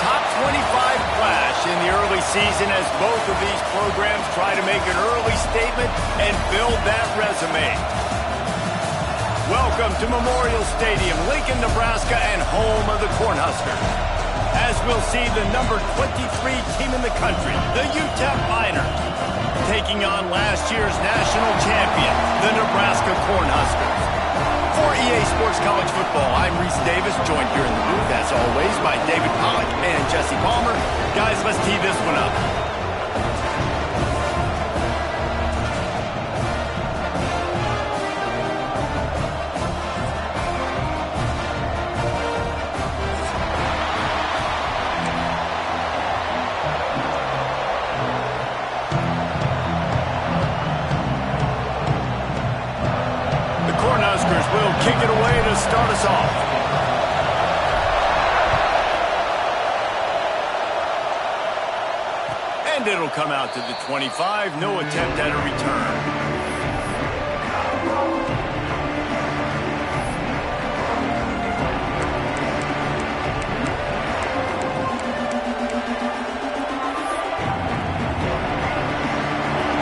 top 25 clash in the early season as both of these programs try to make an early statement and build that resume. Welcome to Memorial Stadium, Lincoln, Nebraska, and home of the Cornhuskers. As we'll see the number 23 team in the country, the UTEP Miners, taking on last year's national champion, the Nebraska Cornhuskers. For EA Sports College Football, I'm Reese Davis, joined here in the booth, as always, by David Pollack and Jesse Palmer. Guys, let's tee this one up. Will kick it away to start us off. And it'll come out to the 25. No attempt at a return.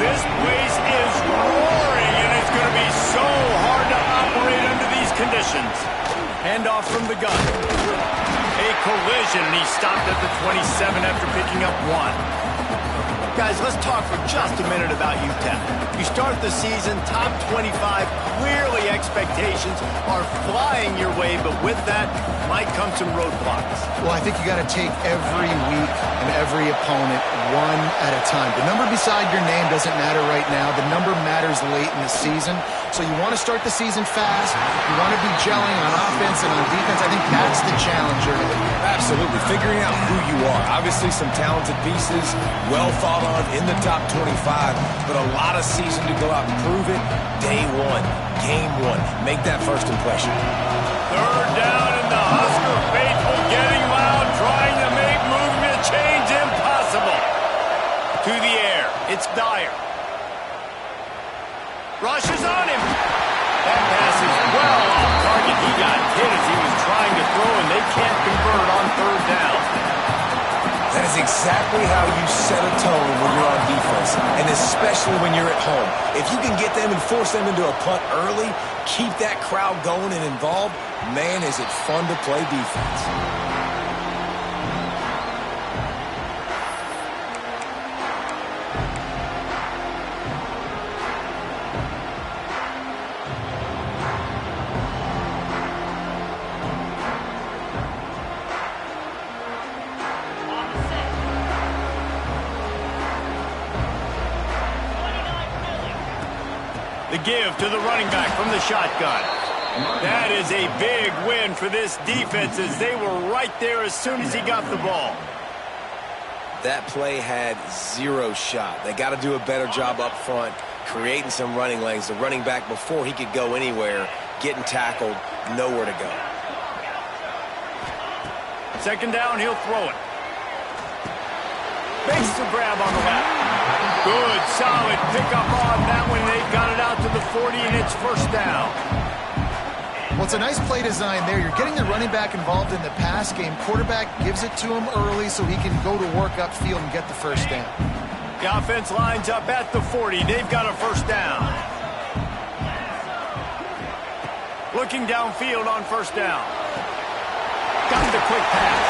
This place is roaring, and it's going to be so hard to operate under these conditions. Handoff from the gun. A collision, and he stopped at the 27 after picking up one. Guys, let's talk for just a minute about UTEP. You start the season top 25. Clearly expectations are flying your way, but with that might come some roadblocks. Well, I think you got to take every week and every opponent one at a time. The number beside your name doesn't matter right now. The number matters late in the season. So you want to start the season fast. You want to be gelling on offense and on defense. I think that's the challenge early. Absolutely. Figuring out who you are. Obviously some talented pieces, well thought of in the top 25, but a lot of season to go out and prove it. Day one, game one. Make that first impression. Third down, and the Husker faithful getting loud, trying to make movement change impossible. To the air, it's Dyer. Rushes on him. That pass is well off target. He got hit as he was trying to throw, and they can't convert on third down. That is exactly how you set a tone when you're on defense, and especially when you're at home. If you can get them and force them into a punt early, keep that crowd going and involved, man, is it fun to play defense. The give to the running back from the shotgun. That is a big win for this defense as they were right there as soon as he got the ball. That play had zero shot. They got to do a better job up front, creating some running lanes. The running back, before he could go anywhere, getting tackled, nowhere to go. Second down, he'll throw it. Makes the grab on the left. Good, solid pickup on that one. They got it out to the 40, and it's first down. Well, it's a nice play design there. You're getting the running back involved in the pass game. Quarterback gives it to him early so he can go to work upfield and get the first down. The offense lines up at the 40. They've got a first down. Looking downfield on first down. Got the quick pass.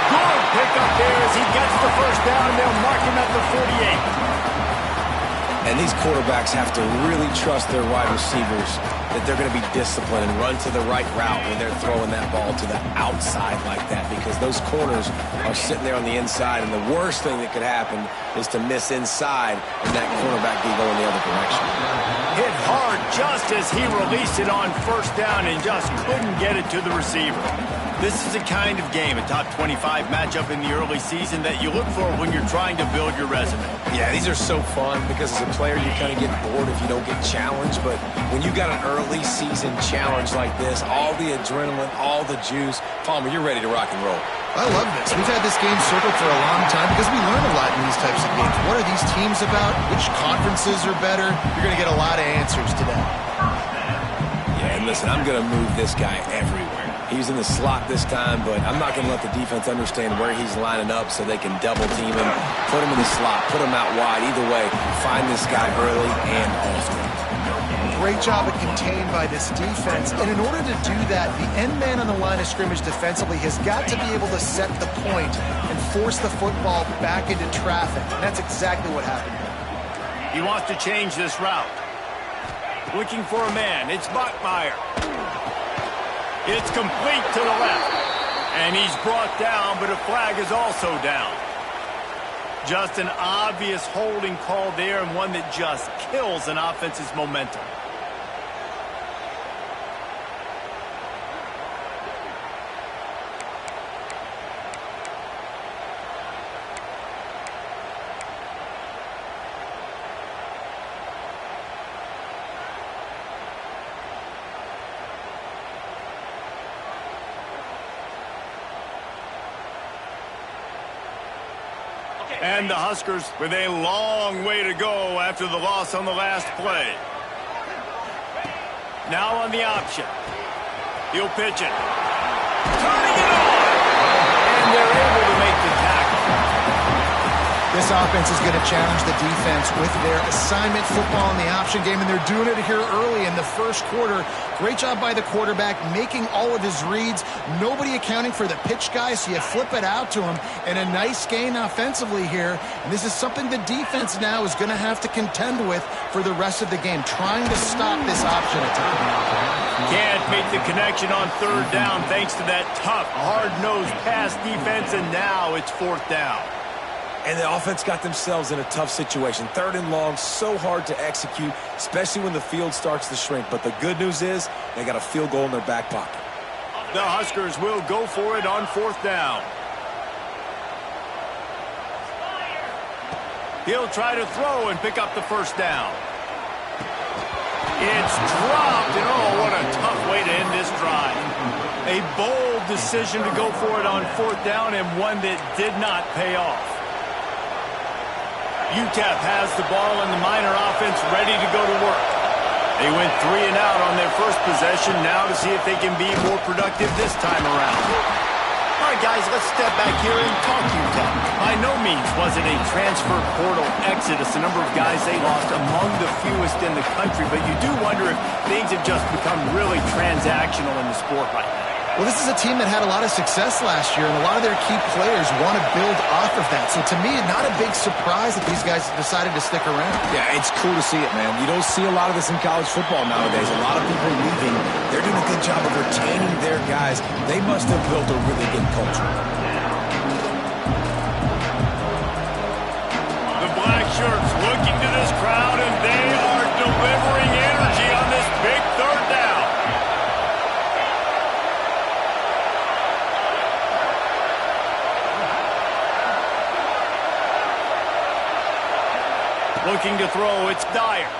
Good pickup there as he gets the first down, and they'll mark him at the 48. And these quarterbacks have to really trust their wide receivers that they're going to be disciplined and run to the right route when they're throwing that ball to the outside like that, because those corners are sitting there on the inside, and the worst thing that could happen is to miss inside and that cornerback be going the other direction. Hit hard just as he released it on first down and just couldn't get it to the receiver. This is a kind of game, a top 25 matchup in the early season that you look for when you're trying to build your resume. Yeah, these are so fun because as a player you kind of get bored if you don't get challenged, but when you got an early season challenge like this, all the adrenaline, all the juice, Palmer, you're ready to rock and roll. I love this. We've had this game circled for a long time because we learn a lot in these types of games. What are these teams about? Which conferences are better? You're going to get a lot of answers today. Yeah, and listen, I'm going to move this guy everywhere. He's in the slot this time, but I'm not going to let the defense understand where he's lining up so they can double team him, put him in the slot, put him out wide. Either way, find this guy early and often. Great job of contained by this defense. And in order to do that, the end man on the line of scrimmage defensively has got to be able to set the point and force the football back into traffic. And that's exactly what happened here. He wants to change this route. Looking for a man. It's Bachmeier. It's complete to the left. And he's brought down, but a flag is also down. Just an obvious holding call there, and one that just kills an offense's momentum. And the Huskers with a long way to go after the loss on the last play. Now on the option. He'll pitch it. Turning it on! And they're able to make the tackle. This offense is going to challenge the defense with their assignment football in the option game, and they're doing it here early in the first quarter. Great job by the quarterback, making all of his reads. Nobody accounting for the pitch guy, so you flip it out to him. And a nice gain offensively here. And this is something the defense now is going to have to contend with for the rest of the game, trying to stop this option attack. Can't make the connection on third down thanks to that tough, hard-nosed pass defense, and now it's fourth down. And the offense got themselves in a tough situation. Third and long, so hard to execute, especially when the field starts to shrink. But the good news is they got a field goal in their back pocket. The Huskers will go for it on fourth down. He'll try to throw and pick up the first down. It's dropped, and oh, what a tough way to end this drive. A bold decision to go for it on fourth down, and one that did not pay off. UTEP has the ball and the Miner offense ready to go to work. They went 3 and out on their first possession, now to see if they can be more productive this time around. All right, guys, let's step back here and talk UTEP. By no means was it a transfer portal exodus, a number of guys they lost among the fewest in the country, but you do wonder if things have just become really transactional in the sport right now. Well, this is a team that had a lot of success last year, and a lot of their key players want to build off of that. So to me, not a big surprise that these guys decided to stick around. Yeah, it's cool to see it, man. You don't see a lot of this in college football nowadays. A lot of people leaving. They're doing a good job of retaining their guys. They must have built a really good culture. The black shirts looking to this crowd, and they are delivering energy on this big third down. Looking to throw, it's Dyer.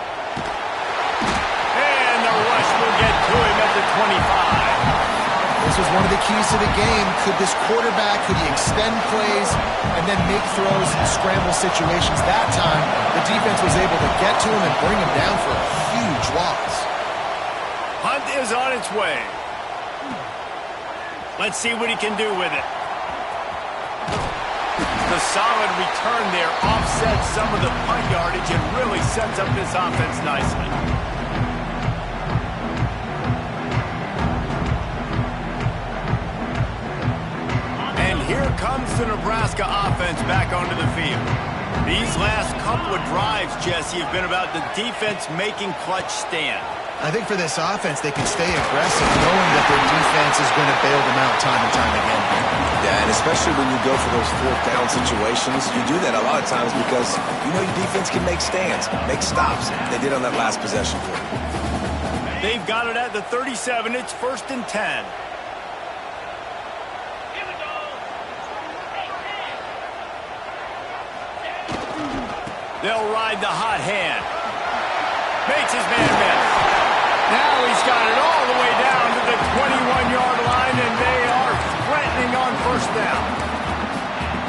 And the rush will get to him at the 25. This was one of the keys to the game. Could this quarterback, could he extend plays and then make throws in scramble situations? That time, the defense was able to get to him and bring him down for a huge loss. Hunt is on its way. Let's see what he can do with it. The solid return there offsets some of the punt yardage and really sets up this offense nicely. And here comes the Nebraska offense back onto the field. These last couple of drives, Jesse, have been about the defense making clutch stand. I think for this offense, they can stay aggressive, knowing that their defense is going to bail them out time and time again. Yeah, and especially when you go for those fourth down situations, you do that a lot of times because you know your defense can make stands, make stops. They did on that last possession for you. They've got it at the 37. It's 1st and 10. They'll ride the hot hand. Makes his man miss. Now he's got it all the way down to the 21-yard line, and they are threatening on first down.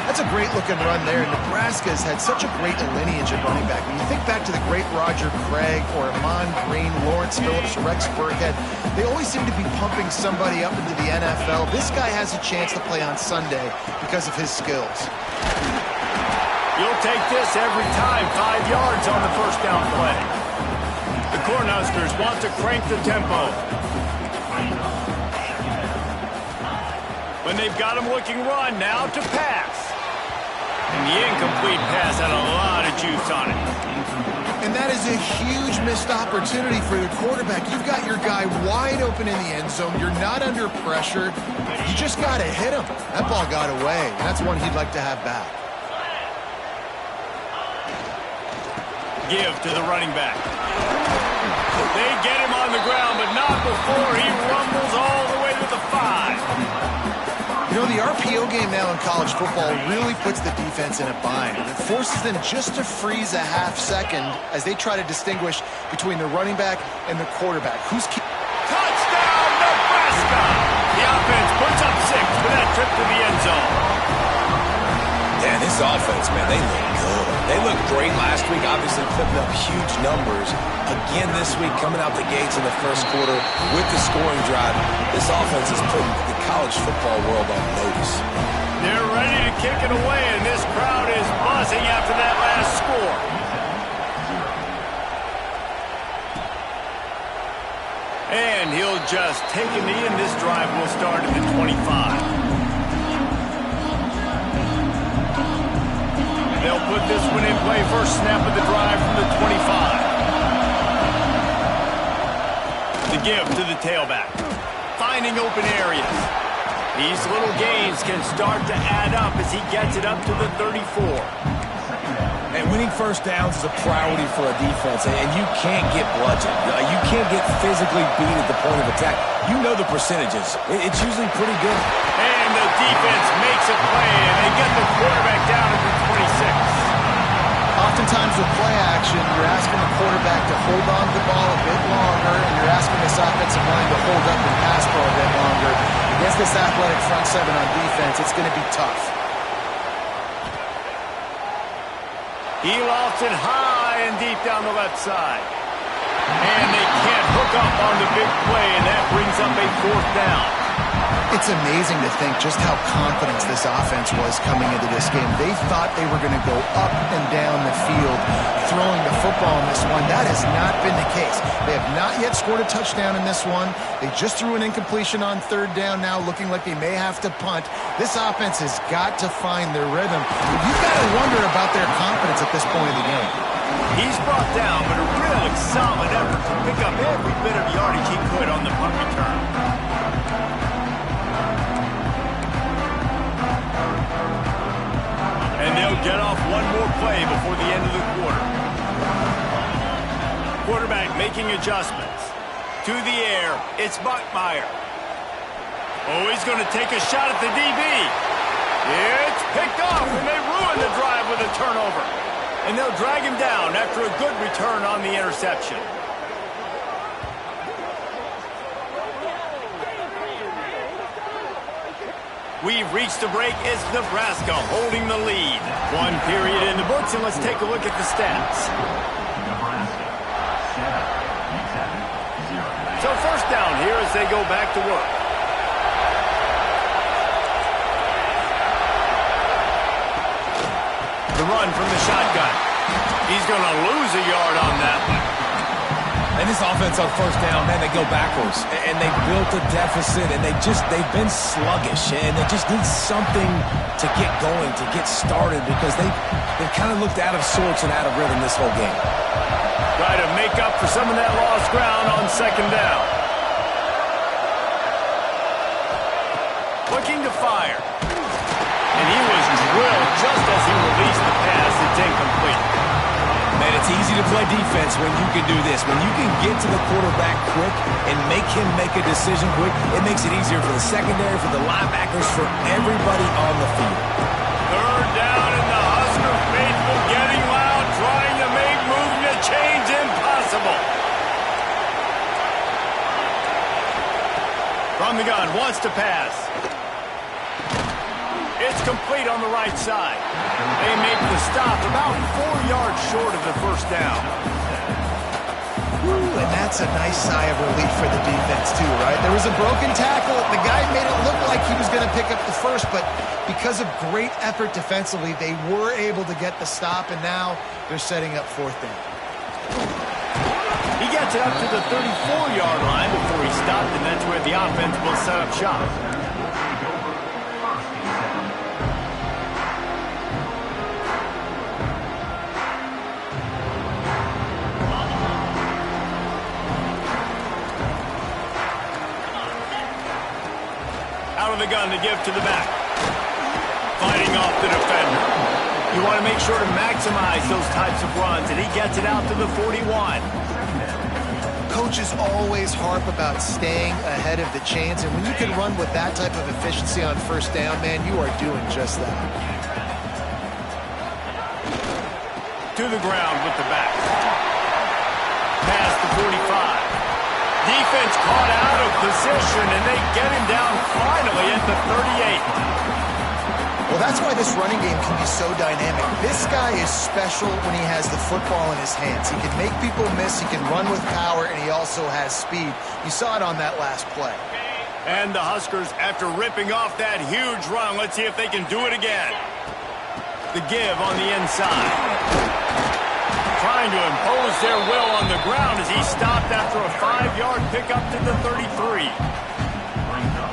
That's a great-looking run there. Nebraska's had such a great lineage of running back. When you think back to the great Roger Craig or Amon Green, Lawrence Phillips, Rex Burkhead. They always seem to be pumping somebody up into the NFL. This guy has a chance to play on Sunday because of his skills. You'll take this every time. 5 yards on the first down play. The Cornhuskers want to crank the tempo. When they've got him looking run, now to pass. And the incomplete pass had a lot of juice on it. And that is a huge missed opportunity for the quarterback. You've got your guy wide open in the end zone. You're not under pressure. You just got to hit him. That ball got away. That's one he'd like to have back. Give to the running back. They get him on the ground, but not before he rumbles all the way to the 5. You know, the RPO game now in college football really puts the defense in a bind. It forces them just to freeze a half second as they try to distinguish between the running back and the quarterback. Touchdown, Nebraska! The offense puts up 6 for that trip to the end zone. Yeah, this offense, man, they look good. They looked great last week, obviously putting up huge numbers. Again this week, coming out the gates in the first quarter with the scoring drive. This offense is putting the college football world on notice. They're ready to kick it away, and this crowd is buzzing after that last score. And he'll just take a knee, and this drive will start at the 25. They'll put this one in play. First snap of the drive from the 25. The give to the tailback. Finding open areas. These little gains can start to add up as he gets it up to the 34. And winning first downs is a priority for a defense, and you can't get bludgeoned. You can't get physically beat at the point of attack. You know the percentages. It's usually pretty good. And the defense makes a play, and they get the quarterback down at the 26. Oftentimes with play action, you're asking the quarterback to hold on to the ball a bit longer, and you're asking this offensive line to hold up and pass for a bit longer. Against this athletic front seven on defense, it's going to be tough. He lofts it high and deep down the left side. And they can't hook up on the big play, and that brings up a 4th down. It's amazing to think just how confident this offense was coming into this game. They thought they were going to go up and down the field throwing the football in this one. That has not been the case. They have not yet scored a touchdown in this one. They just threw an incompletion on 3rd down now, looking like they may have to punt. This offense has got to find their rhythm. You've got to wonder about their confidence at this point in the game. He's brought down, but a really solid effort to pick up every bit of yardage he could on the punt return. And they'll get off one more play before the end of the quarter. Quarterback making adjustments. To the air, it's Buckmeyer. Oh, he's going to take a shot at the DB. It's picked off, and they ruin the drive with a turnover. And they'll drag him down after a good return on the interception. We've reached the break. It's Nebraska holding the lead. 1 period in the books, and let's take a look at the stats. So first down here as they go back to work. The run from the shotgun. He's going to lose a yard on that one. And this offense on first down, man, they go backwards. And they built a deficit, and they've been sluggish. And they just need something to get going, to get started, because they've kind of looked out of sorts and out of rhythm this whole game. Try to make up for some of that lost ground on 2nd down. Looking to fire. And he was drilled just as he released the pass. It's incomplete. Man, it's easy to play defense when you can do this. When you can get to the quarterback quick and make him make a decision quick, it makes it easier for the secondary, for the linebackers, for everybody on the field. 3rd down, and the Husker faithful getting loud, trying to make moving a change impossible. From the gun, wants to pass. It's complete on the right side. They make the stop about 4 yards short of the first down. Ooh, and that's a nice sigh of relief for the defense too, right? There was a broken tackle. The guy made it look like he was going to pick up the first, but because of great effort defensively, they were able to get the stop, and now they're setting up fourth down. He gets it up to the 34-yard line before he stopped, and that's where the offense will set up shop. Out of the gun to give to the back. Fighting off the defender. You want to make sure to maximize those types of runs, and he gets it out to the 41. Coaches always harp about staying ahead of the chains, and when you can run with that type of efficiency on first down, man, you are doing just that. To the ground with the back. Past the 45. Defense caught out of position, and they get him down finally at the 38. Well, that's why this running game can be so dynamic. This guy is special when he has the football in his hands. He can make people miss, he can run with power, and he also has speed. You saw it on that last play. And the Huskers, after ripping off that huge run, let's see if they can do it again. The give on the inside. Trying to impose their will on the ground as he stopped after a 5-yard pickup to the 33.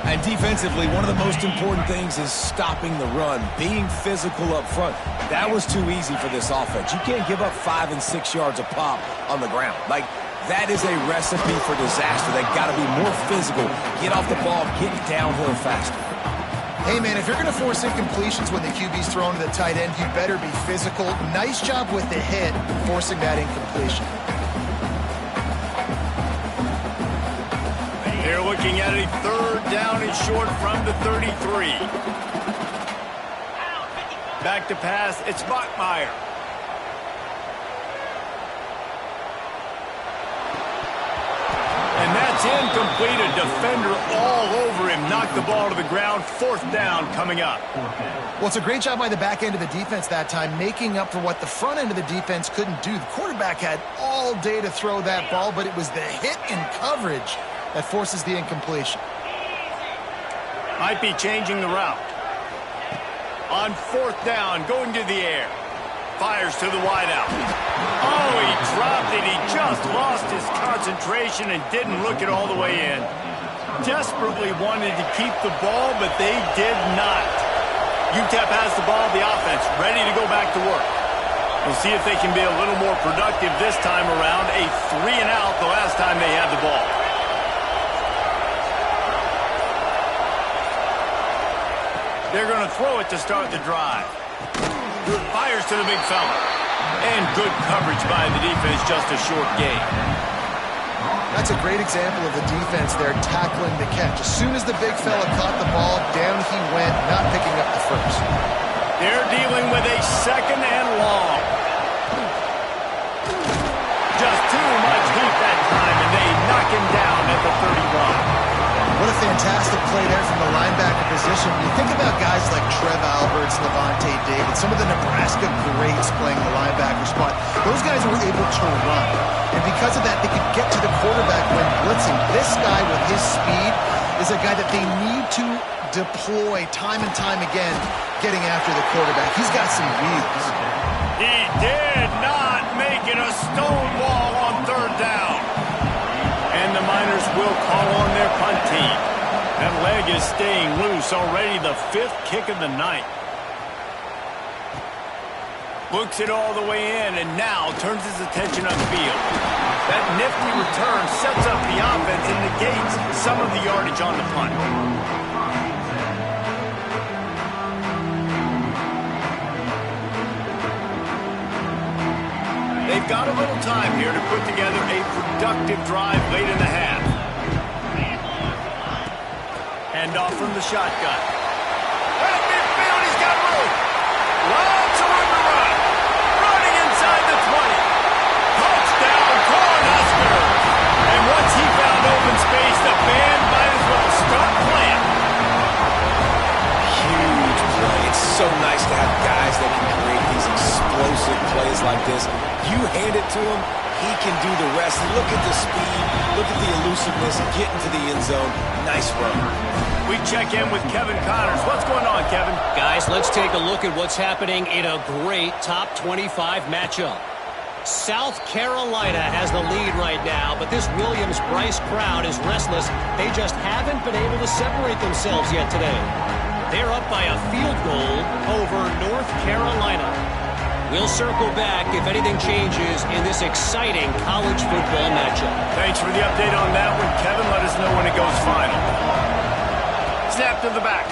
And defensively, one of the most important things is stopping the run, being physical up front. That was too easy for this offense. You can't give up 5 and 6 yards a pop on the ground. Like, that is a recipe for disaster. They got to be more physical, get off the ball, get downhill faster. Hey, man, if you're going to force incompletions when the QB's thrown to the tight end, you better be physical. Nice job with the hit, forcing that incompletion. They're looking at a third down and short from the 33. Back to pass, it's Bachmeier. And that's incomplete. A defender all over him. Knocked the ball to the ground. Fourth down coming up. Well, it's a great job by the back end of the defense that time, making up for what the front end of the defense couldn't do. The quarterback had all day to throw that ball, but it was the hit and coverage that forces the incompletion. Might be changing the route. On fourth down, going to the air. Fires to the wideout. Oh, he dropped it. He just lost his concentration and didn't look it all the way in. Desperately wanted to keep the ball, but they did not. UTEP has the ball, the offense, ready to go back to work. We'll see if they can be a little more productive this time around. A 3-and-out the last time they had the ball. They're going to throw it to start the drive. Fires to the big fella. And good coverage by the defense, just a short gain. That's a great example of the defense there tackling the catch. As soon as the big fella caught the ball, down he went, not picking up the first. They're dealing with a second and long. Just too much heat that time, and they knock him down at the 31. What a fantastic play there from the linebacker position. When you think about guys like Trev Alberts, Levante David, some of the Nebraska greats playing the linebacker spot, those guys were able to run. And because of that, they could get to the quarterback when blitzing. This guy with his speed is a guy that they need to deploy time and time again, getting after the quarterback. He's got some wheels. He did not make it a stonewall on third down. And the Miners will call on their punt team. That leg is staying loose, already the 5th kick of the night. Looks it all the way in, and now turns his attention upfield. That nifty return sets up the offense and negates some of the yardage on the punt. They've got a little time here to put together a productive drive late in the half. Hand off from the shotgun. Right midfield, he's got room. Lots of room to run. Running inside the 20. Touchdown, Cornhuskers. And once he found open space, the band might as well start playing. Huge play. guys that can create these explosive plays like this. You hand it to him, he can do the rest. Look at the speed, look at the elusiveness, get into the end zone. Nice run. We check in with Kevin Connors. What's going on, Kevin? Guys, let's take a look at what's happening in a great top 25 matchup. South Carolina has the lead right now, but this Williams-Brice crowd is restless. They just haven't been able to separate themselves yet today. They're up by a field goal over North Carolina. We'll circle back if anything changes in this exciting college football matchup. Thanks for the update on that one, Kevin. Let us know when it goes final. Snap to the back.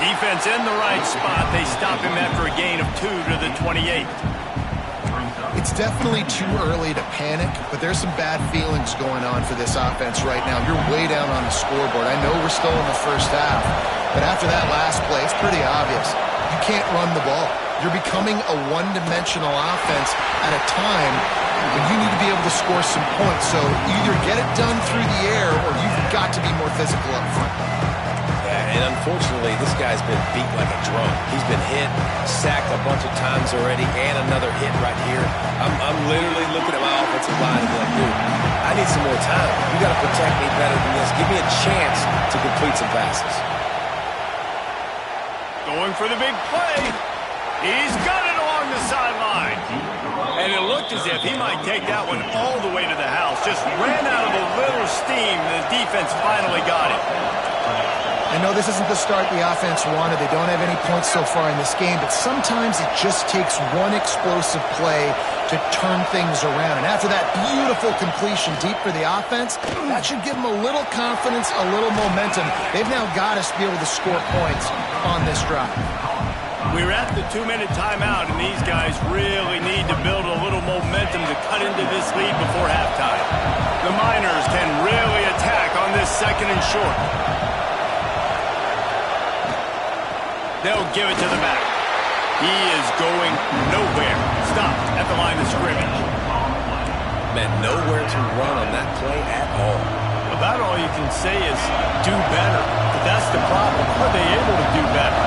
Defense in the right spot. They stop him after a gain of 2 to the 28. It's definitely too early to panic, but there's some bad feelings going on for this offense right now. You're way down on the scoreboard. I know we're still in the first half, but after that last play, it's pretty obvious. You can't run the ball. You're becoming a one-dimensional offense at a time when you need to be able to score some points. So either get it done through the air or you've got to be more physical up front. And unfortunately, this guy's been beat like a drum. He's been hit, sacked a bunch of times already, and another hit right here. I'm literally looking at my offensive line and be like, dude, I need some more time. You got to protect me better than this. Give me a chance to complete some passes. Going for the big play. He's got it along the sideline. And it looked as if he might take that one all the way to the house. Just ran out of a little steam. The defense finally got it. I know this isn't the start the offense wanted. They don't have any points so far in this game, but sometimes it just takes one explosive play to turn things around. And after that beautiful completion deep for the offense, that should give them a little confidence, a little momentum. They've now got to be able to score points on this drive. We're at the 2-minute timeout, and these guys really need to build a little momentum to cut into this lead before halftime. The Miners can really attack on this 2nd and short. They'll give it to the back. He is going nowhere. Stopped at the line of scrimmage. Man, nowhere to run on that play at all. About all you can say is do better. But that's the problem. Are they able to do better?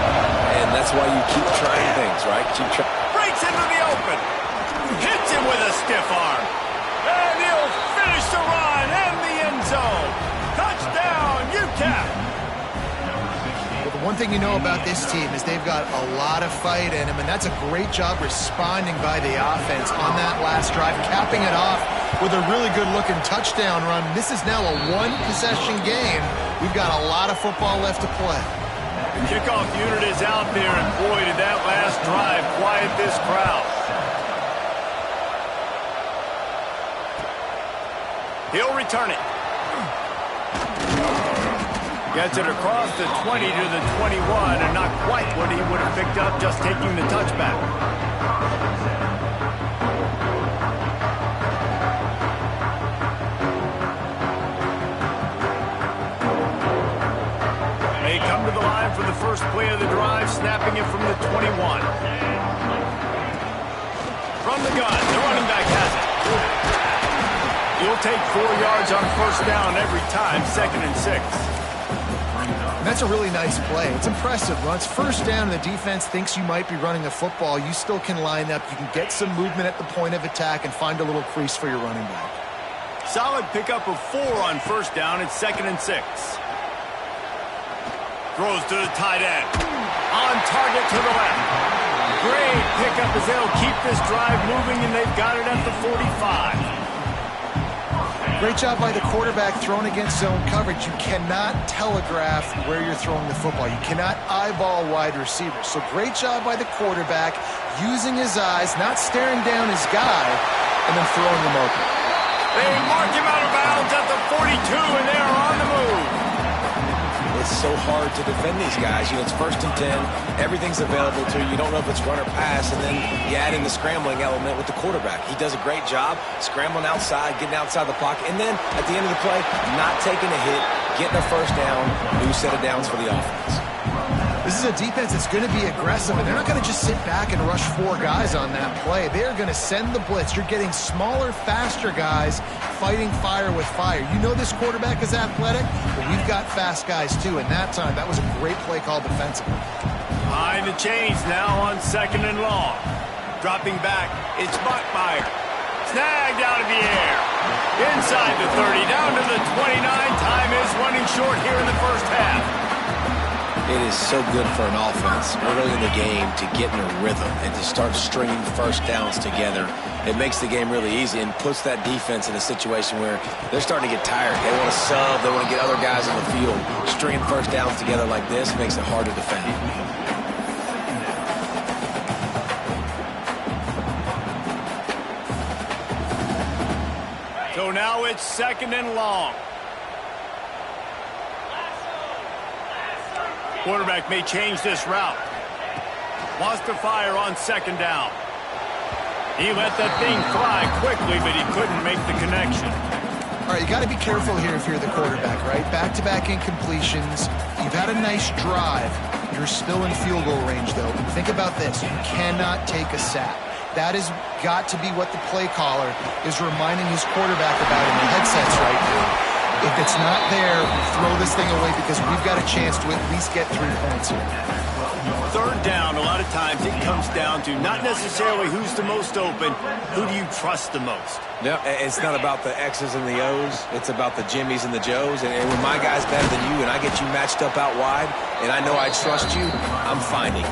And that's why you keep trying things, right? Keep trying. Breaks into the open. Hits him with a stiff arm. And he'll finish the run in the end zone. Touchdown, UTEP. The one thing you know about this team is they've got a lot of fight in them, and that's a great job responding by the offense on that last drive, capping it off with a really good-looking touchdown run. This is now a one-possession game. We've got a lot of football left to play. The kickoff unit is out there, and boy, did that last drive quiet this crowd. He'll return it. Gets it across the 20 to the 21, and not quite what he would have picked up just taking the touchback. They come to the line for the first play of the drive, snapping it from the 21. From the gun, the running back has it. You'll take 4 yards on first down every time, 2nd and 6. That's a really nice play. It's impressive. Once first down, the defense thinks you might be running the football. You still can line up. You can get some movement at the point of attack and find a little crease for your running back. Solid pickup of 4 on first down. It's 2nd and 6. Throws to the tight end. On target to the left. Great pickup as they'll keep this drive moving, and they've got it at the 45. Great job by the quarterback throwing against zone coverage. You cannot telegraph where you're throwing the football. You cannot eyeball wide receivers. So great job by the quarterback using his eyes, not staring down his guy, and then throwing him open. They mark him out of bounds at the 42, and they are on the move. It's so hard to defend these guys. You know, it's 1st and 10. Everything's available to you. You don't know if it's run or pass, and then you add in the scrambling element with the quarterback. He does a great job scrambling outside, getting outside the pocket, and then at the end of the play, not taking a hit, getting a first down, new set of downs for the offense. This is a defense that's going to be aggressive, and they're not going to just sit back and rush 4 guys on that play. They're going to send the blitz. You're getting smaller, faster guys fighting fire with fire. You know this quarterback is athletic, but we've got fast guys too, and that time, that was a great play call defensively. Behind the chains now on 2nd and long. Dropping back, it's Buckmeyer. Snagged out of the air. Inside the 30, down to the 29. Time is running short here in the first half. It is so good for an offense early in the game to get in a rhythm and to start stringing first downs together. It makes the game really easy and puts that defense in a situation where they're starting to get tired. They want to sub. They want to get other guys on the field. Stringing first downs together like this makes it hard to defend. So now it's 2nd and long. Quarterback may change this route. Wants to fire on 2nd down. He let that thing fly quickly, but he couldn't make the connection. All right, you got to be careful here if you're the quarterback, right? Back-to-back incompletions. You've had a nice drive. You're still in field goal range, though. Think about this. You cannot take a sack. That has got to be what the play caller is reminding his quarterback about in the headsets right now. If it's not there, throw this thing away because we've got a chance to at least get 3 points here. 3rd down, a lot of times it comes down to not necessarily who's the most open, who do you trust the most? No, it's not about the X's and the O's. It's about the Jimmys and the Joes. And when my guy's better than you and I get you matched up out wide and I know I trust you, I'm finding.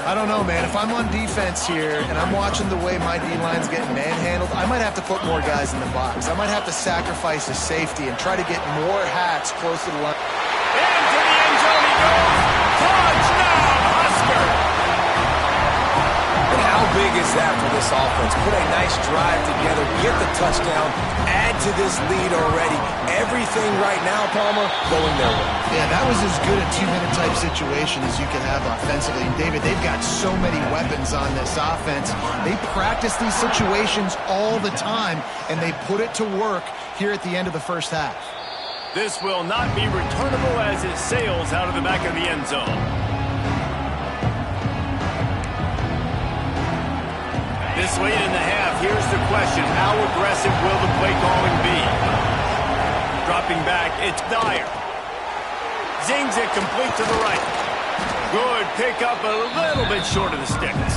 I don't know, man. If I'm on defense here and I'm watching the way my D-line's getting manhandled, I might have to put more guys in the box. I might have to sacrifice a safety and try to get more hats close to the line. Into the end zone he goes. Touchdown, Husker! And how big is that for this offense? Put a nice drive together, get the touchdown, add to this lead already. Everything right now, Palmer, going their way. Yeah, that was as good a 2-minute type situation as you can have offensively. And David, they've got so many weapons on this offense. They practice these situations all the time, and they put it to work here at the end of the first half. This will not be returnable as it sails out of the back of the end zone. This late in the half, here's the question. How aggressive will the play calling be? Dropping back, it's Dyer. Zings it complete to the right. Good pickup, a little bit short of the sticks.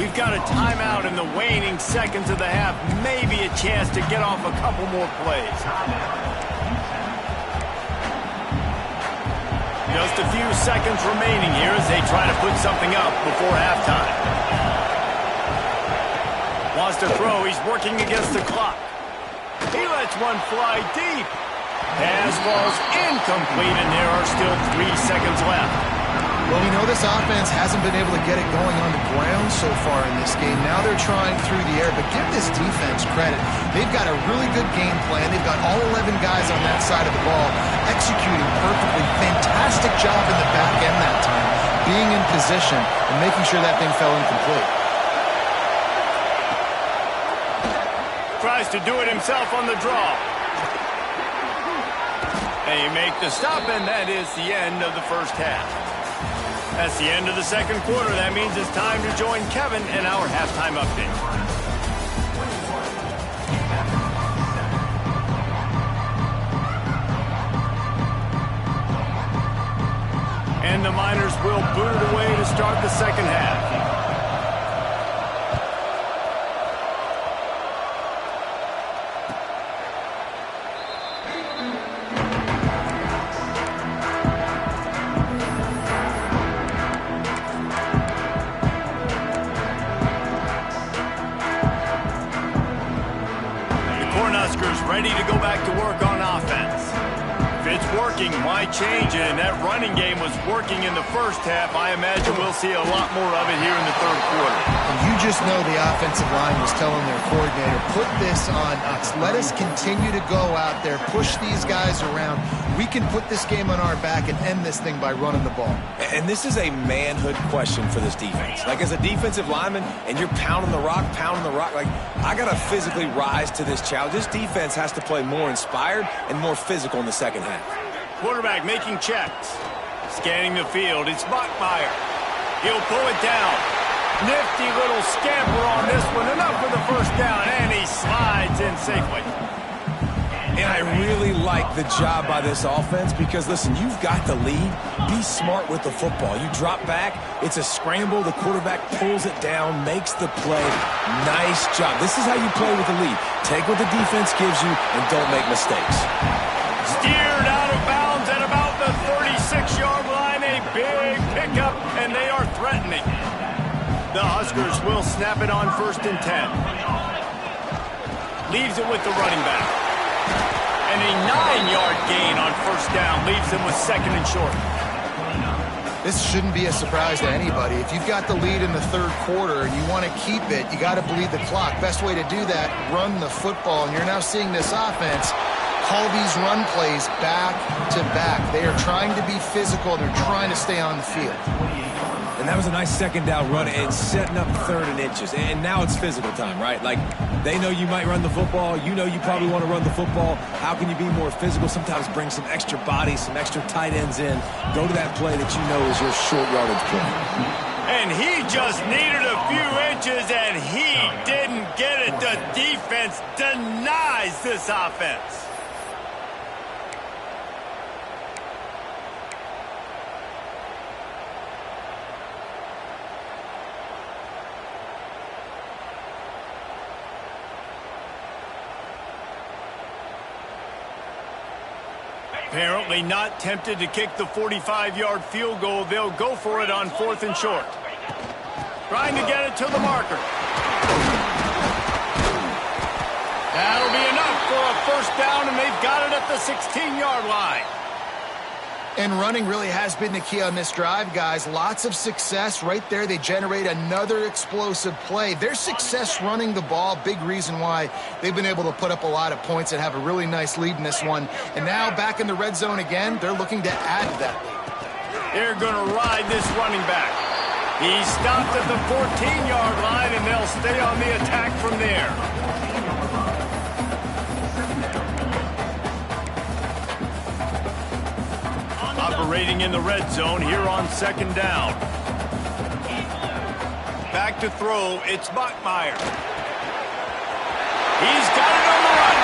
We've got a timeout in the waning seconds of the half. Maybe a chance to get off a couple more plays. Just a few seconds remaining here as they try to put something up before halftime. Wants to throw. He's working against the clock. He lets one fly deep. Pass falls incomplete, and there are still 3 seconds left. Well, we know this offense hasn't been able to get it going on the ground so far in this game. Now they're trying through the air, but give this defense credit. They've got a really good game plan. They've got all 11 guys on that side of the ball executing perfectly. Fantastic job in the back end that time, being in position and making sure that thing fell incomplete. Tries to do it himself on the draw. They make the stop, and that is the end of the first half. That's the end of the second quarter. That means it's time to join Kevin in our halftime update. And the Miners will boot it away to start the second half. Ready to go back to work on offense. If it's working, why change it? And that running game was working in the first half. I imagine we'll see a lot more of it here in the third quarter. And you just know the offensive line was telling their coordinator, put this on us. Let us continue to go out there, push these guys around. We can put this game on our back and end this thing by running the ball. And this is a manhood question for this defense. Like, as a defensive lineman, and you're pounding the rock, like, I got to physically rise to this challenge. This defense has to play more inspired and more physical in the second half. Quarterback making checks. Scanning the field, it's Buckmeyer. He'll pull it down. Nifty little scamper on this one. Enough for the first down, and he slides in safely. And I really like the job by this offense because, listen, you've got the lead. Be smart with the football. You drop back, it's a scramble. The quarterback pulls it down, makes the play. Nice job. This is how you play with the lead. Take what the defense gives you and don't make mistakes. Steered out of bounds at about the 36-yard line. A big pickup, and they are threatening. The Huskers will snap it on 1st and 10. Leaves it with the running back. And a 9-yard gain on 1st down. Leaves them with 2nd and short. This shouldn't be a surprise to anybody. If you've got the lead in the 3rd quarter and you want to keep it, you got to bleed the clock. Best way to do that, run the football. And you're now seeing this offense call these run plays back to back. They are trying to be physical. They're trying to stay on the field. And that was a nice 2nd down run and setting up 3rd and inches. And now it's physical time, right? Like, they know you might run the football. You know you probably want to run the football. How can you be more physical? Sometimes bring some extra bodies, some extra tight ends in. Go to that play that you know is your short yardage play. And he just needed a few inches, and he didn't get it. The defense denies this offense. Apparently not tempted to kick the 45-yard field goal. They'll go for it on 4th and short. Trying to get it to the marker. That'll be enough for a 1st down, and they've got it at the 16-yard line. And running really has been the key on this drive, guys. Lots of success right there. They generate another explosive play. Their success running the ball, big reason why they've been able to put up a lot of points and have a really nice lead in this one. And now back in the red zone again, they're looking to add to that lead. They're going to ride this running back. He stopped at the 14-yard line, and they'll stay on the attack from there. Operating in the red zone here on 2nd down. Back to throw, it's Bachmeier. He's got it on the run.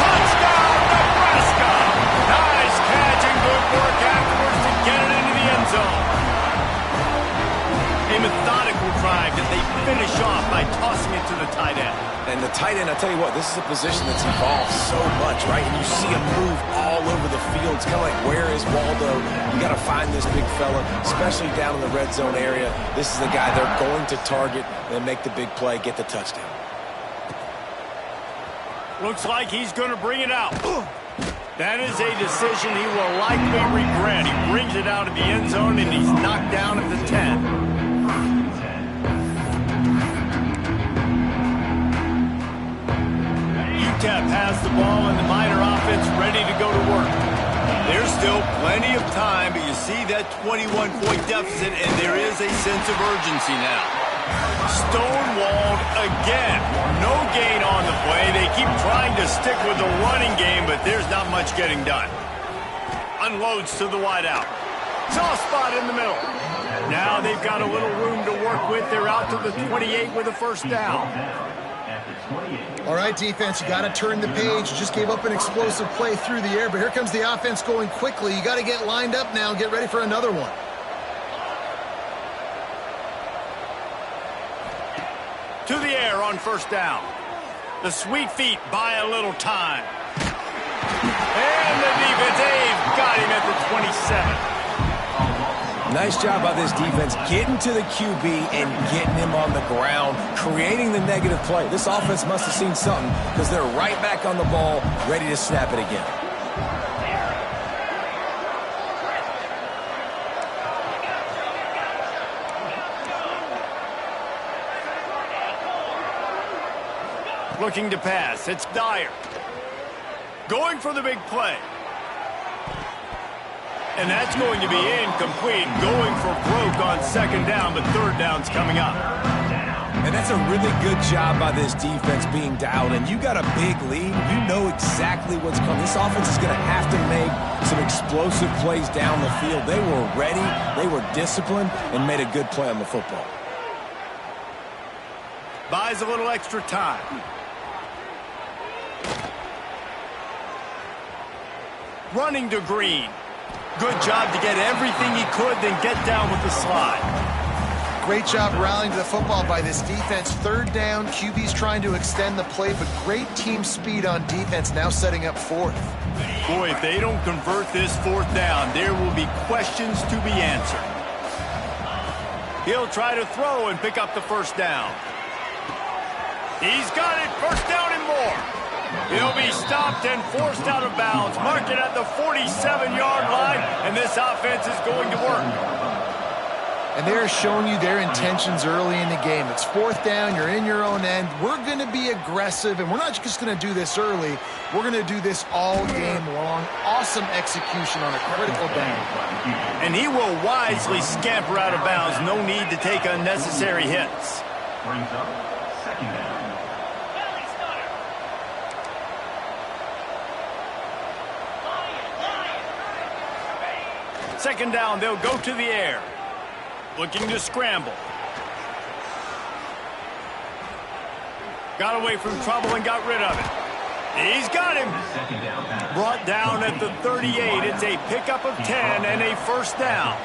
Touchdown, Nebraska! Nice catch and good work afterwards to get it into the end zone. A methodical drive that they finish off by tossing it to the tight end. And the tight end, I tell you what, this is a position that's evolved so much, right? And you see him move all over the field. It's kind of like, where is Waldo? You got to find this big fella, especially down in the red zone area. This is the guy they're going to target and make the big play, get the touchdown. Looks like he's going to bring it out. That is a decision he will likely regret. He brings it out of the end zone, and he's knocked down at the 10. UTEP has the ball, and the Miner offense ready to go to work. There's still plenty of time, but you see that 21-point deficit, and there is a sense of urgency now. Stonewalled again. No gain on the play. They keep trying to stick with the running game, but there's not much getting done. Unloads to the wideout. Soft spot in the middle. Now they've got a little room to work with. They're out to the 28 with a 1st down. All right, defense, you got to turn the page. Just gave up an explosive play through the air, but here comes the offense going quickly. You got to get lined up now and get ready for another one. To the air on 1st down. The sweet feet buy a little time. And the defense, they've got him at the 27. Nice job by this defense getting to the QB and getting him on the ground, creating the negative play. This offense must have seen something because they're right back on the ball, ready to snap it again. Looking to pass, it's Dyer. Going for the big play. And that's going to be incomplete. Going for broke on 2nd down, but 3rd down's coming up. And that's a really good job by this defense being dialed in. You got a big lead. You know exactly what's coming. This offense is going to have to make some explosive plays down the field. They were ready, they were disciplined, and made a good play on the football. Buys a little extra time. running to Green. Good job to get everything he could, then get down with the slide. Great job rallying to the football by this defense. Third down, QB's trying to extend the play, but great team speed on defense, now setting up fourth. Boy, if they don't convert this fourth down, there will be questions to be answered. He'll try to throw and pick up the first down. He's got it, first down and more. He'll be stopped and forced out of bounds. Mark it at the 47-yard line, and this offense is going to work. And they're showing you their intentions early in the game. It's fourth down, you're in your own end. We're going to be aggressive, and we're not just going to do this early. We're going to do this all game long. Awesome execution on a critical down. And he will wisely scamper out of bounds. No need to take unnecessary hits. Brings up second down. Second down, they'll go to the air. Looking to scramble. Got away from trouble and got rid of it. He's got him. Brought down at the 38. It's a pickup of 10 and a first down.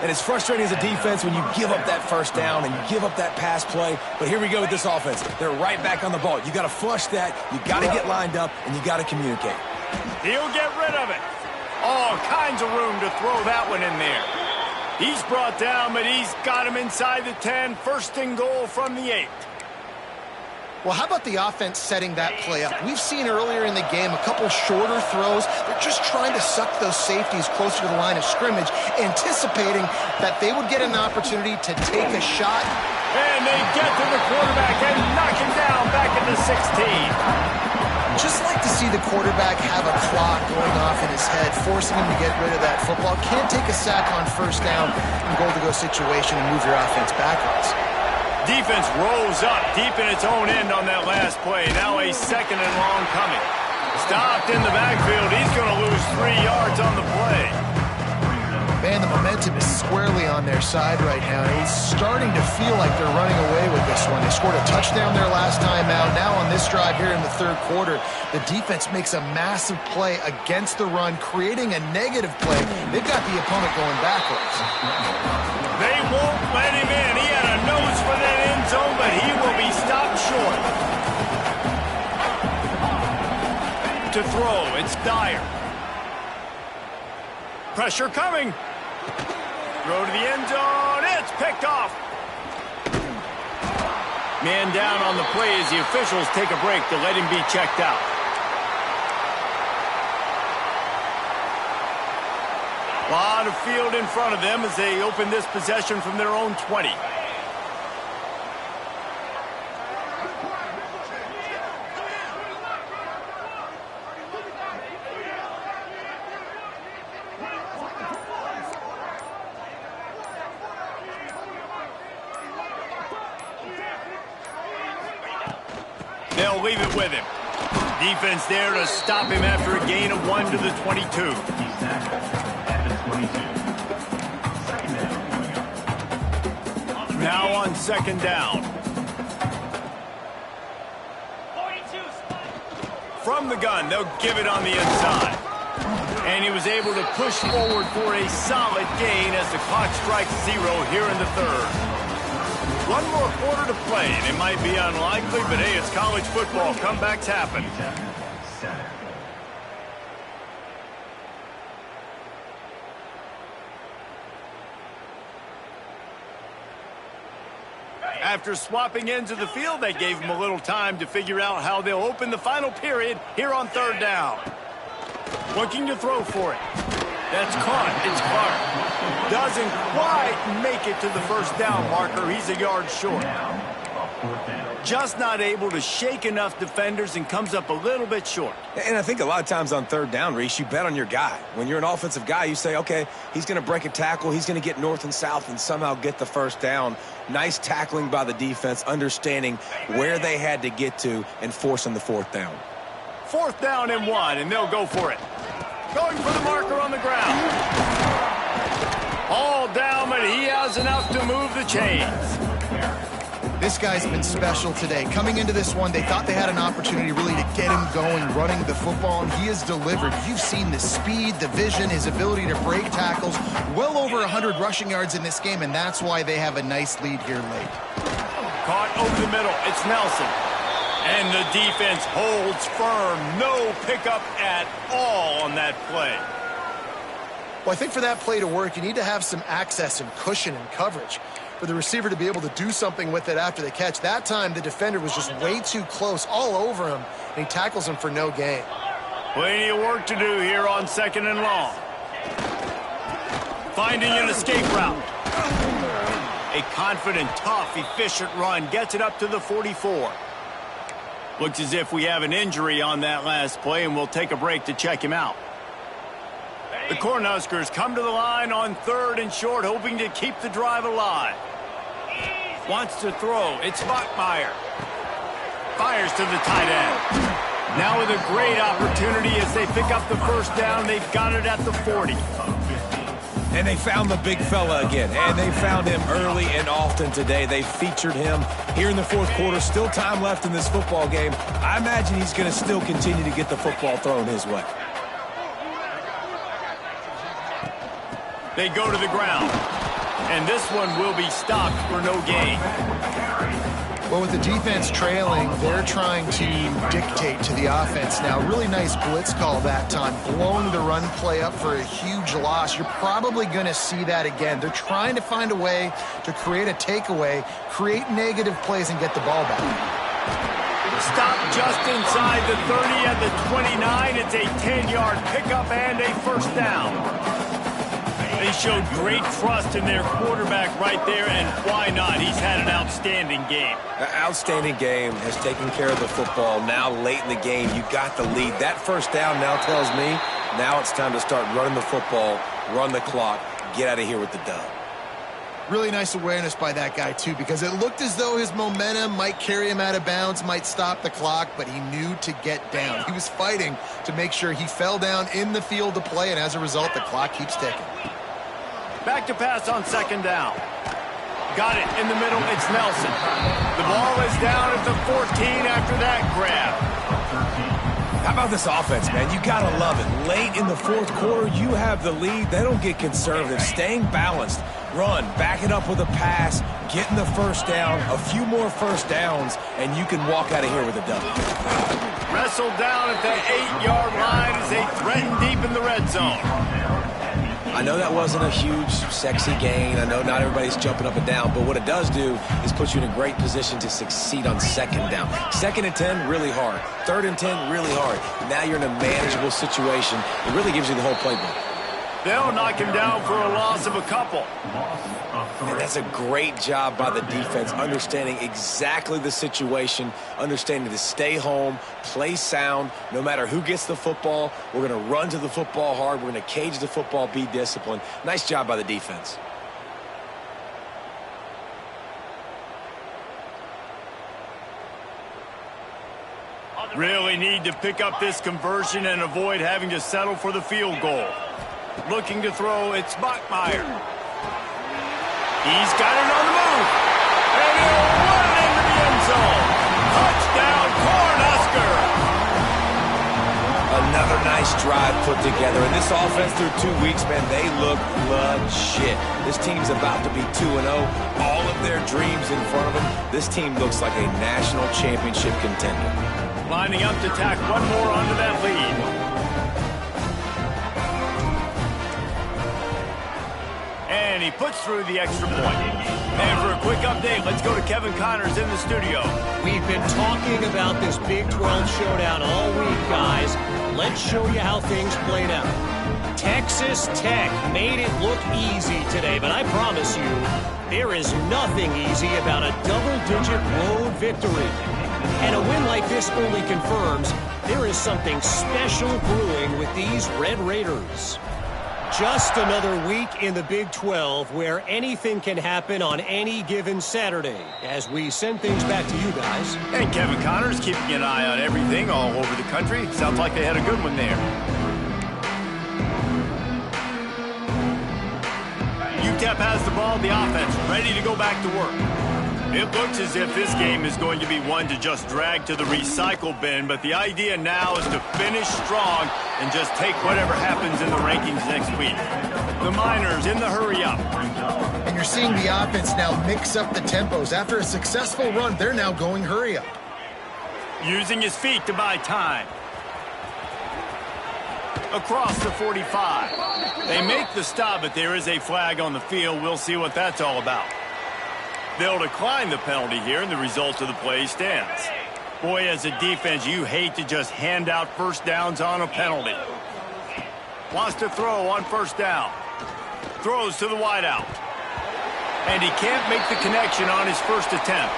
And it's frustrating as a defense when you give up that first down and you give up that pass play. But here we go with this offense. They're right back on the ball. You got to flush that. You got to get lined up, and you got to communicate. He'll get rid of it. All kinds of room to throw that one in there. He's brought down, but he's got him inside the 10. First and goal from the 8. Well, how about the offense setting that play up? We've seen earlier in the game a couple shorter throws. They're just trying to suck those safeties closer to the line of scrimmage, anticipating that they would get an opportunity to take a shot. And they get to the quarterback and knock him down back at the 16. Just like to see the quarterback have a clock going off in his head, forcing him to get rid of that football. Can't take a sack on first down in goal-to-go situation and move your offense backwards. Defense rolls up deep in its own end on that last play. Now a second and long coming. Stopped in the backfield. He's going to lose 3 yards on the play. Man, the momentum is squarely on their side right now. It's starting to feel like they're running away with this one. They scored a touchdown their last time out. Now on this drive here in the third quarter, the defense makes a massive play against the run, creating a negative play. They've got the opponent going backwards. They won't let him in. He had a nose for that end zone, but he will be stopped short. To throw, it's Dyer. Pressure coming. Throw to the end zone. It's picked off. Man down on the play as the officials take a break to let him be checked out. A lot of field in front of them as they open this possession from their own 20. They'll leave it with him. Defense there to stop him after a gain of 1 to the 22. Now on second down. From the gun, they'll give it on the inside. And he was able to push forward for a solid gain as the clock strikes 0 here in the third. One more quarter to play, and it might be unlikely, but hey, it's college football. Comebacks happen. After swapping ends of the field, they gave him a little time to figure out how they'll open the final period here on third down. Looking to throw for it. That's caught. It's Clark. Doesn't quite make it to the first down marker. He's a yard short. Just not able to shake enough defenders and comes up a little bit short. And I think a lot of times on third down, Reese, you bet on your guy. When you're an offensive guy, you say, okay, he's going to break a tackle. He's going to get north and south and somehow get the first down. Nice tackling by the defense, understanding where they had to get to and forcing the fourth down. Fourth down and 1, and they'll go for it. Going for the marker on the ground. All down, but he has enough to move the chains. This guy's been special today. Coming into this one, they thought they had an opportunity really to get him going, running the football, and he has delivered. You've seen the speed, the vision, his ability to break tackles, well over 100 rushing yards in this game, and that's why they have a nice lead here late. Caught over the middle. It's Nelson. And the defense holds firm. No pickup at all on that play. Well, I think for that play to work, you need to have some access and cushion and coverage for the receiver to be able to do something with it after the catch. That time, the defender was just way too close, all over him, and he tackles him for no gain. Plenty of work to do here on 2nd and long. Finding an escape route. A confident, tough, efficient run gets it up to the 44. Looks as if we have an injury on that last play, and we'll take a break to check him out. The Cornhuskers come to the line on 3rd and short, hoping to keep the drive alive. Wants to throw. It's Bachmeier. Fires to the tight end. Now with a great opportunity as they pick up the first down. They've got it at the 40. And they found the big fella again, and they found him early and often today. They featured him here in the 4th quarter. Still time left in this football game. I imagine he's going to still continue to get the football thrown his way. They go to the ground, and this one will be stopped for no gain. Well, with the defense trailing, they're trying to dictate to the offense now. Really nice blitz call that time, blowing the run play up for a huge loss. You're probably going to see that again. They're trying to find a way to create a takeaway, create negative plays, and get the ball back. Stop just inside the 30 at the 29. It's a 10-yard pickup and a first down. They showed great trust in their quarterback right there, and why not? He's had an outstanding game. An outstanding game, has taken care of the football. Now late in the game, you got the lead. That first down now tells me now it's time to start running the football, run the clock, get out of here with the dub. Really nice awareness by that guy, too, because it looked as though his momentum might carry him out of bounds, might stop the clock, but he knew to get down. He was fighting to make sure he fell down in the field to play, and as a result, the clock keeps ticking. Back to pass on 2nd down. Got it in the middle. It's Nelson. The ball is down at the 14 after that grab. How about this offense, man? You got to love it. Late in the 4th quarter, you have the lead. They don't get conservative. Staying balanced. Run, back it up with a pass, getting the first down, a few more first downs, and you can walk out of here with a dub. Wrestled down at the 8-yard line as they threaten deep in the red zone. I know that wasn't a huge, sexy gain. I know not everybody's jumping up and down, but what it does do is put you in a great position to succeed on 2nd down. 2nd and 10, really hard. 3rd and 10, really hard. Now you're in a manageable situation. It really gives you the whole playbook. They'll knock him down for a loss of a couple. And that's a great job by the defense, understanding exactly the situation, understanding to stay home, play sound. No matter who gets the football, we're going to run to the football hard. We're going to cage the football, be disciplined. Nice job by the defense. Really need to pick up this conversion and avoid having to settle for the field goal. Looking to throw, it's Bachmeier. He's got it on the move. And he'll run into the end zone. Touchdown, Cornhusker. Another nice drive put together. And this offense through 2 weeks, man, they look legit. This team's about to be 2-0. All of their dreams in front of them. This team looks like a national championship contender. Lining up to tack one more onto that lead. And he puts through the extra point. And for a quick update, let's go to Kevin Connors in the studio. We've been talking about this Big 12 showdown all week, guys. Let's show you how things played out. Texas Tech made it look easy today, but I promise you, there is nothing easy about a double-digit road victory. And a win like this only confirms there is something special brewing with these Red Raiders. Just another week in the Big 12 where anything can happen on any given Saturday as we send things back to you guys. And Kevin Connors keeping an eye on everything all over the country. Sounds like they had a good one there. UTEP has the ball, the offense ready to go back to work. It looks as if this game is going to be one to just drag to the recycle bin, but the idea now is to finish strong and just take whatever happens in the rankings next week. The Miners in the hurry-up. And you're seeing the offense now mix up the tempos. After a successful run, they're now going hurry-up. Using his feet to buy time. Across the 45. They make the stop, but there is a flag on the field. We'll see what that's all about. They'll decline the penalty here, and the result of the play stands. Boy, as a defense, you hate to just hand out first downs on a penalty. Wants to throw on first down. Throws to the wideout. And he can't make the connection on his first attempt.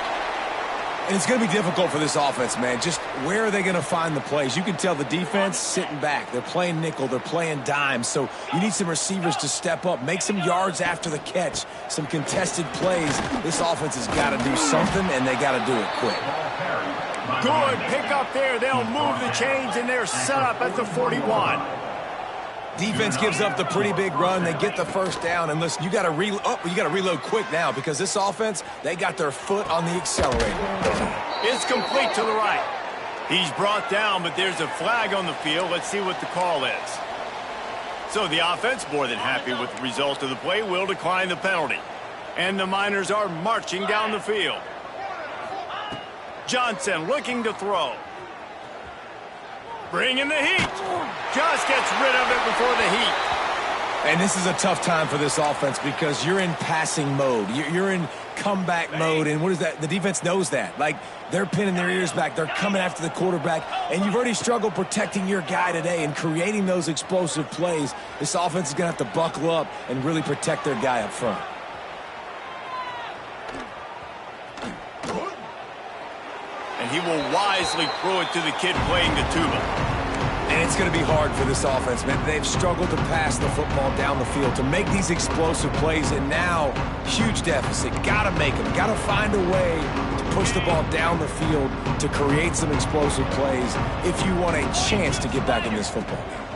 And it's going to be difficult for this offense, man. Just where are they going to find the plays? You can tell the defense sitting back. They're playing nickel. They're playing dime. So you need some receivers to step up, make some yards after the catch, some contested plays. This offense has got to do something, and they got to do it quick. Good pick up there. They'll move the chains, and they're set up at the 41. Defense gives up the pretty big run. They get the first down. And listen, you got to reload quick now because this offense, they got their foot on the accelerator. It's complete to the right. He's brought down, but there's a flag on the field. Let's see what the call is. So the offense, more than happy with the result of the play, will decline the penalty. And the Miners are marching down the field. Johnson looking to throw. Bringing the heat. Just gets rid of it before the heat. And this is a tough time for this offense because you're in passing mode. You're in comeback mode. And what is that? The defense knows that. Like, they're pinning their ears back. They're coming after the quarterback. And you've already struggled protecting your guy today and creating those explosive plays. This offense is going to have to buckle up and really protect their guy up front. And he will wisely throw it to the kid playing the tuba. And it's going to be hard for this offense, man. They've struggled to pass the football down the field, to make these explosive plays, and now, huge deficit. Got to make them. Got to find a way to push the ball down the field to create some explosive plays if you want a chance to get back in this football game.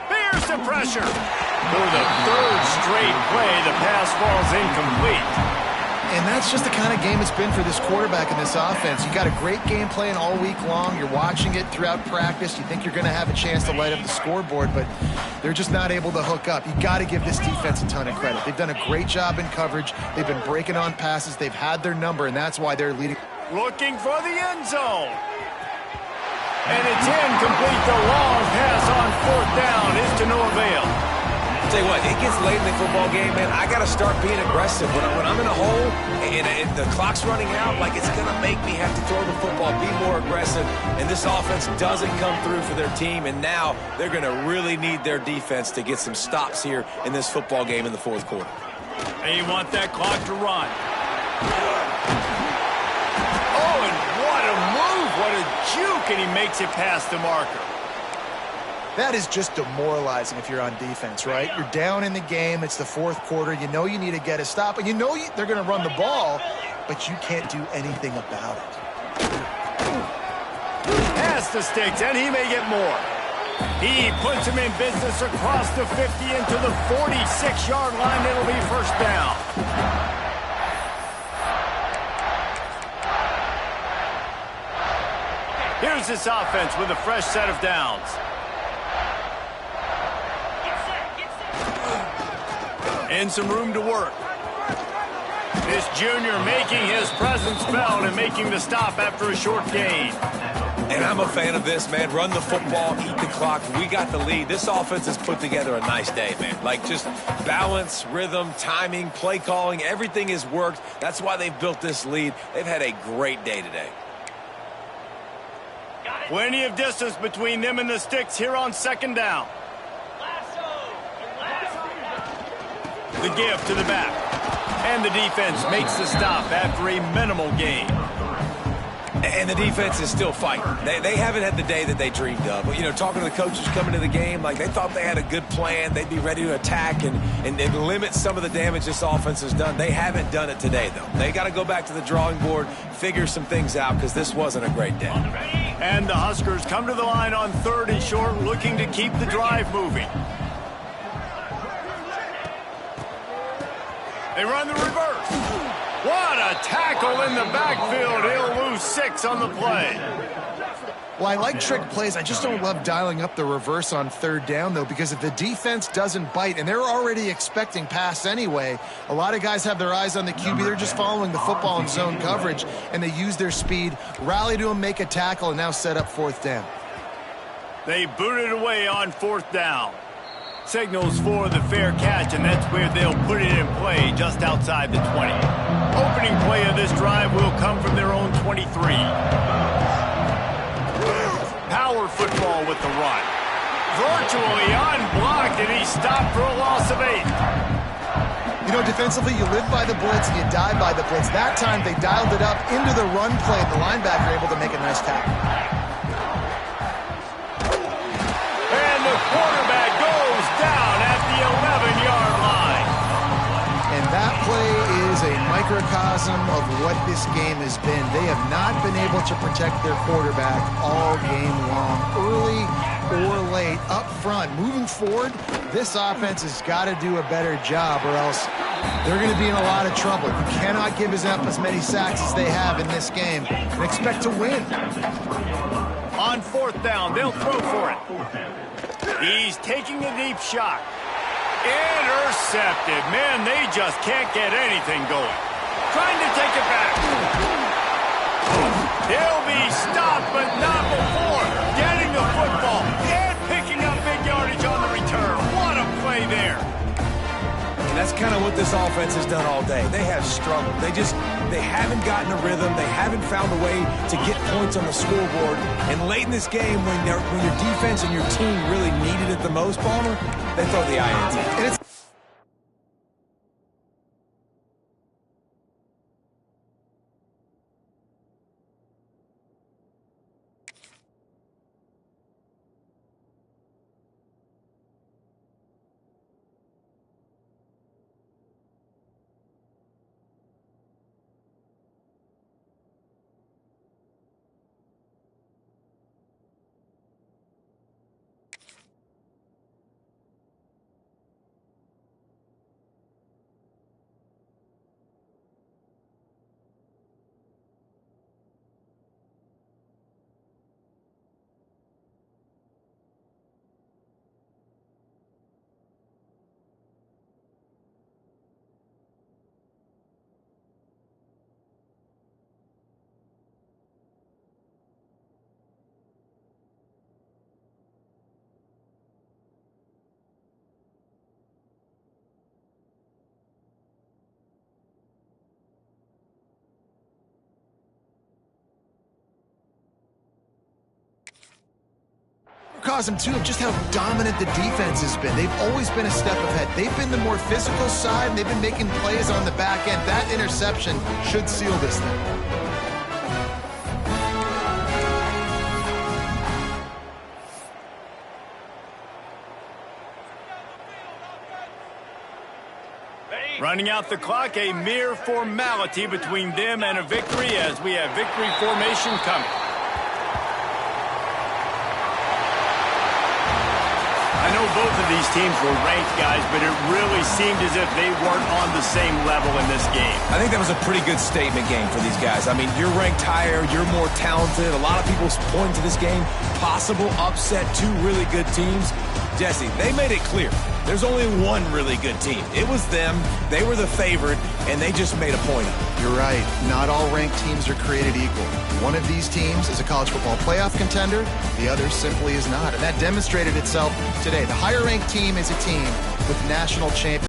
There's the pressure. For the third straight play, the pass falls incomplete. And that's just the kind of game it's been for this quarterback and this offense. You got a great game plan all week long. You're watching it throughout practice. You think you're going to have a chance to light up the scoreboard, but they're just not able to hook up. You got to give this defense a ton of credit. They've done a great job in coverage. They've been breaking on passes. They've had their number, and that's why they're leading. Looking for the end zone. And it's incomplete. The long pass on fourth down is to no avail. I'll tell you what, it gets late in the football game, man. I got to start being aggressive. When I'm in a hole and the clock's running out, like, it's going to make me have to throw the football, be more aggressive. And this offense doesn't come through for their team, and now they're going to really need their defense to get some stops here in this football game in the fourth quarter. They want that clock to run. Oh, and what a move, what a juke, and he makes it past the marker. That is just demoralizing if you're on defense, right? You're down in the game. It's the fourth quarter. You know you need to get a stop, and you know they're going to run the ball, but you can't do anything about it. Pass the sticks, and he may get more. He puts him in business across the 50 into the 46-yard line. It'll be first down. Here's this offense with a fresh set of downs. And some room to work. This junior making his presence felt and making the stop after a short gain. And I'm a fan of this, man. Run the football, eat the clock. We got the lead. This offense has put together a nice day, man. Like, just balance, rhythm, timing, play calling, everything has worked. That's why they've built this lead. They've had a great day today. Plenty of distance between them and the sticks here on second down. The give to the back. And the defense makes the stop after a minimal gain. And the defense is still fighting. They haven't had the day that they dreamed of. But, you know, talking to the coaches coming to the game, like, they thought they had a good plan. They'd be ready to attack and limit some of the damage this offense has done. They haven't done it today, though. They got to go back to the drawing board, figure some things out, because this wasn't a great day. And the Huskers come to the line on third and short, looking to keep the drive moving. They run the reverse. What a tackle in the backfield. He'll lose 6 on the play. Well, I like trick plays. I just don't love dialing up the reverse on 3rd down, though, because if the defense doesn't bite, and they're already expecting pass anyway, a lot of guys have their eyes on the QB. They're just following the football in zone coverage, and they use their speed, rally to him, make a tackle, and now set up 4th down. They booted away on 4th down. Signals for the fair catch, and that's where they'll put it in play, just outside the 20. Opening play of this drive will come from their own 23. Power football with the run. Virtually unblocked, and he's stopped for a loss of 8. You know, defensively, you live by the blitz and you die by the blitz. That time, they dialed it up into the run play, and the linebacker able to make a nice tackle. And the quarterback goes down at the 11-yard line. And that play is a microcosm of what this game has been. They have not been able to protect their quarterback all game long, early or late, up front. Moving forward, this offense has got to do a better job, or else they're going to be in a lot of trouble. You cannot give up as many sacks as they have in this game and expect to win. On 4th down, they'll throw for it. He's taking a deep shot. Intercepted. Man, they just can't get anything going. Trying to take it back. He'll be stopped, but not before getting the football and picking up big yardage on the return. What a play there. And that's kind of what this offense has done all day. They have struggled. They haven't gotten a rhythm. They haven't found a way to get points on the scoreboard. And late in this game, when your defense and your team really needed it the most, Palmer, they throw the INT. And it's microcosm, too, of just how dominant the defense has been. They've always been a step ahead. They've been the more physical side, and they've been making plays on the back end. That interception should seal this thing. Running out the clock, a mere formality between them and a victory as we have victory formation coming. I know both of these teams were ranked, guys, but it really seemed as if they weren't on the same level in this game. I think that was a pretty good statement game for these guys. I mean, you're ranked higher, you're more talented. A lot of people point to this game, possible upset, 2 really good teams. Jesse, they made it clear. There's only one really good team. It was them. They were the favorite, and they just made a point of it. You're right. Not all ranked teams are created equal. One of these teams is a college football playoff contender. The other simply is not. And that demonstrated itself today. The higher-ranked team is a team with national champions.